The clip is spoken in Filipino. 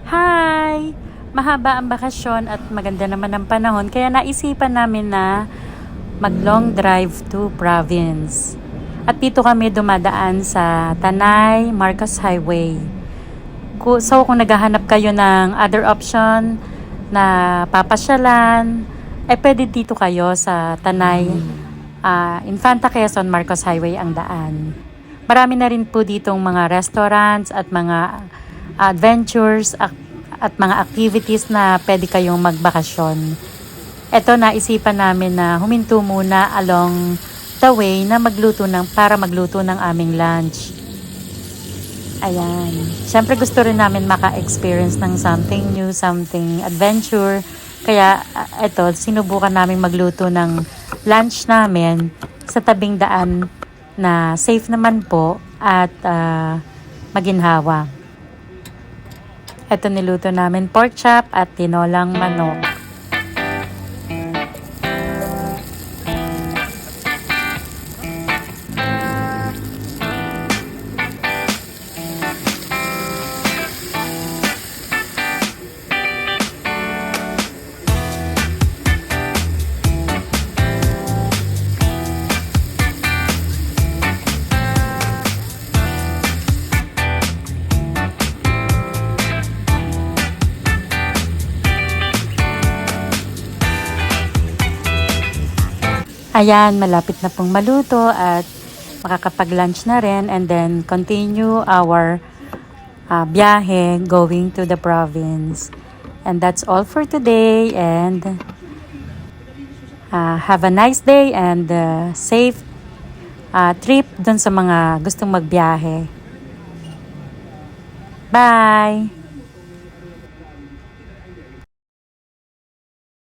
Hi! Mahaba ang bakasyon at maganda naman ang panahon kaya naisipan namin na mag-long drive to province. At dito kami dumadaan sa Tanay Marcos Highway. So kung naghahanap kayo ng other option na papasyalan, pwede dito kayo sa Tanay Infanta Quezon Marcos Highway ang daan. Marami na rin po ditong mga restaurants at mga adventures at mga activities na pwede kayong magbakasyon. Ito, naisipan namin na huminto muna along the way na para magluto ng aming lunch. Ayan. Siyempre gusto rin namin maka-experience ng something new, something adventure. Kaya ito, sinubukan namin magluto ng lunch namin sa tabing daan na safe naman po at maginhawa. Ito niluto namin pork chop at tinolang manok. Ayan, malapit na pong maluto at makakapag-lunch na rin and then continue our biyahe going to the province. And that's all for today and have a nice day and safe trip dun sa mga gustong magbiyahe. Bye!